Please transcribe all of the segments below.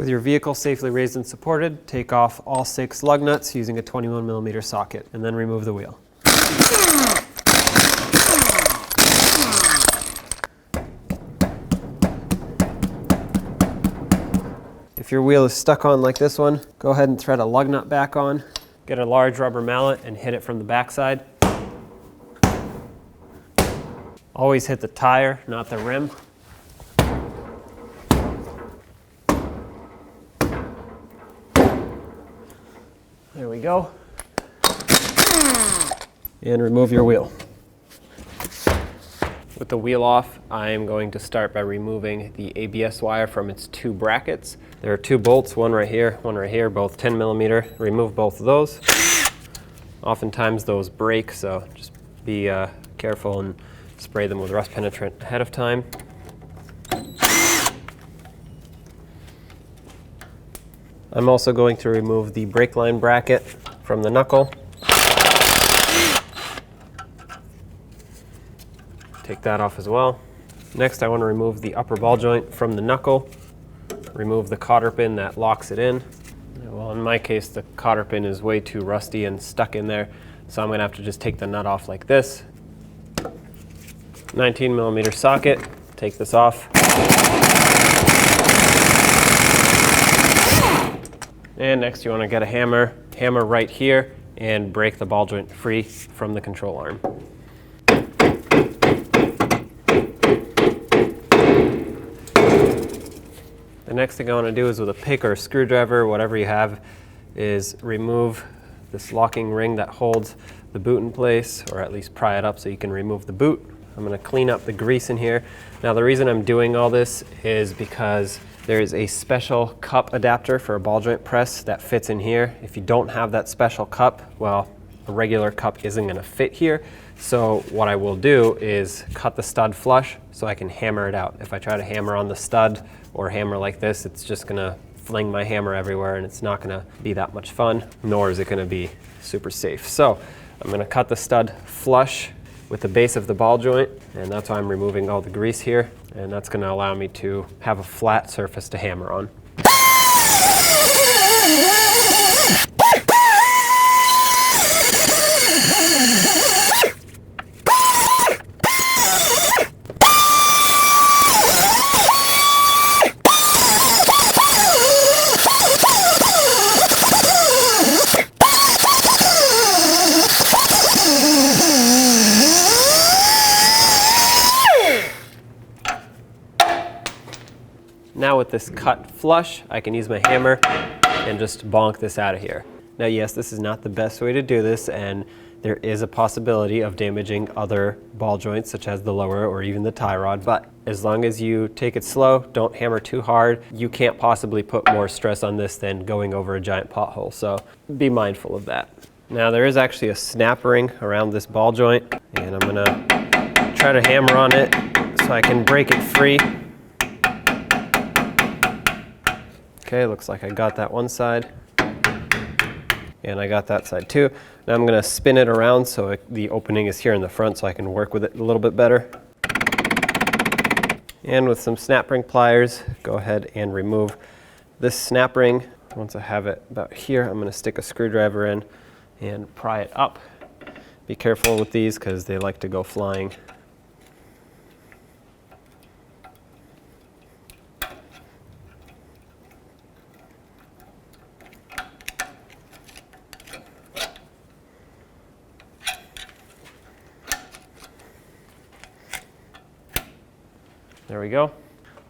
With your vehicle safely raised and supported, take off all 6 lug nuts using a 21mm socket, and then remove the wheel. If your wheel is stuck on like this one, go ahead and thread a lug nut back on. Get a large rubber mallet and hit it from the backside. Always hit the tire, not the rim. There we go. And remove your wheel. With the wheel off, I am going to start by removing the ABS wire from its 2 brackets. There are 2 bolts, one right here, both 10mm. Remove both of those. Oftentimes those break, so just be careful and spray them with rust penetrant ahead of time. I'm also going to remove the brake line bracket from the knuckle. Take that off as well. Next, I want to remove the upper ball joint from the knuckle. Remove the cotter pin that locks it in. Well, in my case, the cotter pin is way too rusty and stuck in there, so I'm going to have to just take the nut off like this. 19mm socket, take this off. And next you want to get a hammer right here and break the ball joint free from the control arm. The next thing I want to do is with a pick or a screwdriver, whatever you have, is remove this locking ring that holds the boot in place, or at least pry it up so you can remove the boot. I'm going to clean up the grease in here. Now the reason I'm doing all this is because there is a special cup adapter for a ball joint press that fits in here. If you don't have that special cup, well, a regular cup isn't going to fit here. So what I will do is cut the stud flush so I can hammer it out. If I try to hammer on the stud or hammer like this, it's just going to fling my hammer everywhere and it's not going to be that much fun, nor is it going to be super safe. So I'm going to cut the stud flush with the base of the ball joint, and that's why I'm removing all the grease here, and that's going to allow me to have a flat surface to hammer on. Now with this cut flush, I can use my hammer and just bonk this out of here. Now yes, this is not the best way to do this, and there is a possibility of damaging other ball joints such as the lower or even the tie rod, but as long as you take it slow, don't hammer too hard, you can't possibly put more stress on this than going over a giant pothole, so be mindful of that. Now there is actually a snap ring around this ball joint, and I'm gonna try to hammer on it so I can break it free. Okay, looks like I got that one side, and I got that side too. Now I'm going to spin it around so the opening is here in the front so I can work with it a little bit better. And with some snap ring pliers, go ahead and remove this snap ring. Once I have it about here, I'm going to stick a screwdriver in and pry it up. Be careful with these because they like to go flying. There we go.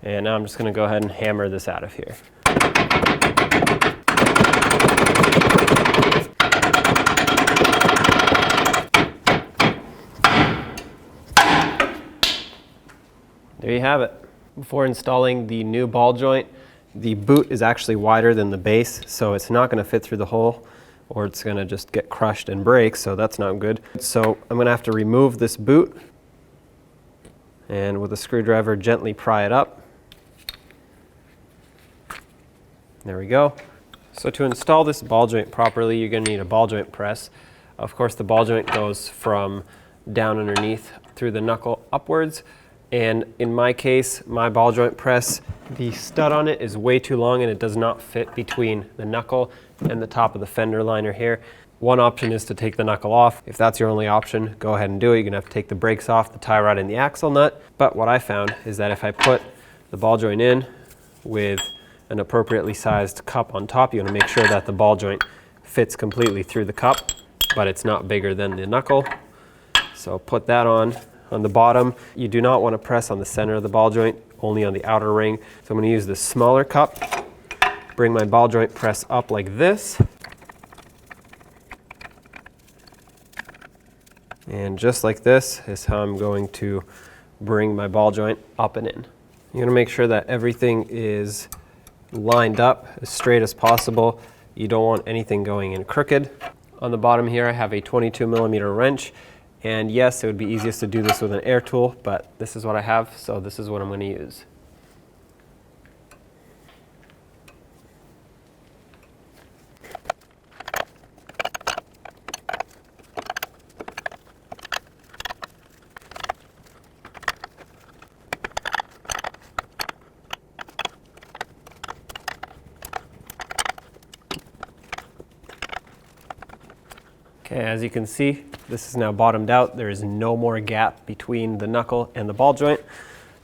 And now I'm just going to go ahead and hammer this out of here. There you have it. Before installing the new ball joint, the boot is actually wider than the base, so it's not going to fit through the hole, or it's going to just get crushed and break, so that's not good. So I'm going to have to remove this boot, and with a screwdriver gently pry it up. There we go. So to install this ball joint properly, you're going to need a ball joint press. Of course, the ball joint goes from down underneath through the knuckle upwards. And in my case, my ball joint press, the stud on it is way too long and it does not fit between the knuckle and the top of the fender liner here. One option is to take the knuckle off. If that's your only option, go ahead and do it. You're gonna have to take the brakes off, the tie rod and the axle nut. But what I found is that if I put the ball joint in with an appropriately sized cup on top, you wanna make sure that the ball joint fits completely through the cup, but it's not bigger than the knuckle. So put that on the bottom. You do not wanna press on the center of the ball joint, only on the outer ring. So I'm gonna use this smaller cup, bring my ball joint press up like this. And just like this is how I'm going to bring my ball joint up and in. You're gonna make sure that everything is lined up as straight as possible. You don't want anything going in crooked. On the bottom here, I have a 22mm wrench. And yes, it would be easiest to do this with an air tool, but this is what I have, so this is what I'm gonna use. Okay, as you can see, this is now bottomed out. There is no more gap between the knuckle and the ball joint.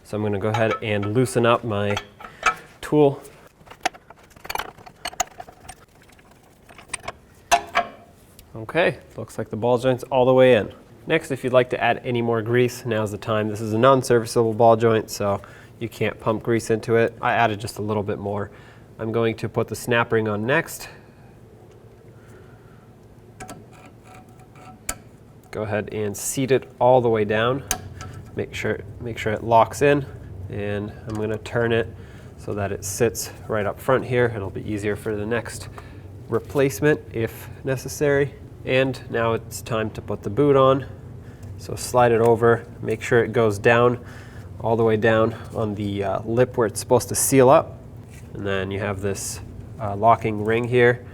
So I'm gonna go ahead and loosen up my tool. Okay, looks like the ball joint's all the way in. Next, if you'd like to add any more grease, now's the time. This is a non-serviceable ball joint, so you can't pump grease into it. I added just a little bit more. I'm going to put the snap ring on next. Go ahead and seat it all the way down. Make sure it locks in, and I'm going to turn it so that it sits right up front here. It'll be easier for the next replacement if necessary. And now it's time to put the boot on. So slide it over, make sure it goes down, all the way down on the lip where it's supposed to seal up. And then you have this locking ring here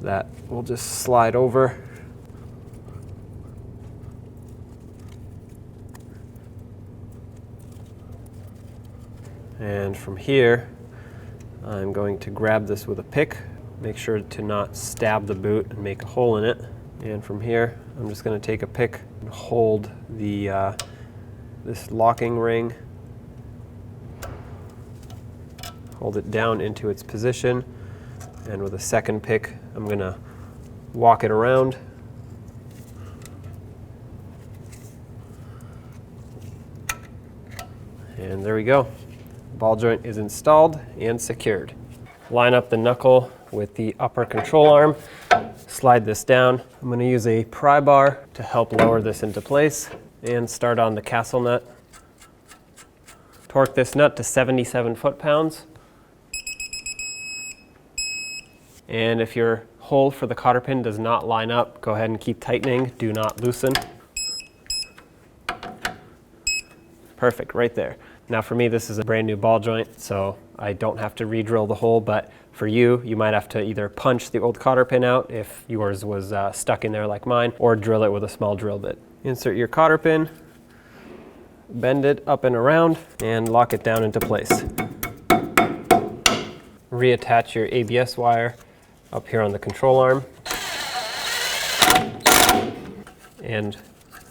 that will just slide over. And from here, I'm going to grab this with a pick. Make sure to not stab the boot and make a hole in it. And from here, I'm just going to take a pick and hold the this locking ring. Hold it down into its position. And with a second pick, I'm going to walk it around. And there we go. Ball joint is installed and secured. Line up the knuckle with the upper control arm. Slide this down. I'm going to use a pry bar to help lower this into place and start on the castle nut. Torque this nut to 77 foot-pounds. And if your hole for the cotter pin does not line up, go ahead and keep tightening. Do not loosen. Perfect, right there. Now for me, this is a brand new ball joint, so I don't have to re-drill the hole, but for you, you might have to either punch the old cotter pin out if yours was stuck in there like mine, or drill it with a small drill bit. Insert your cotter pin, bend it up and around, and lock it down into place. Reattach your ABS wire up here on the control arm, and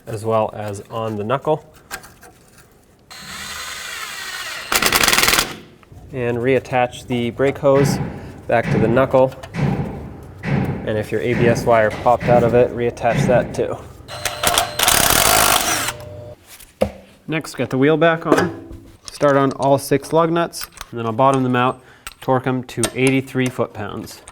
as well as on the knuckle. And reattach the brake hose back to the knuckle. And if your ABS wire popped out of it, reattach that too. Next, get the wheel back on. Start on all 6 lug nuts, and then I'll bottom them out, torque them to 83 foot-pounds.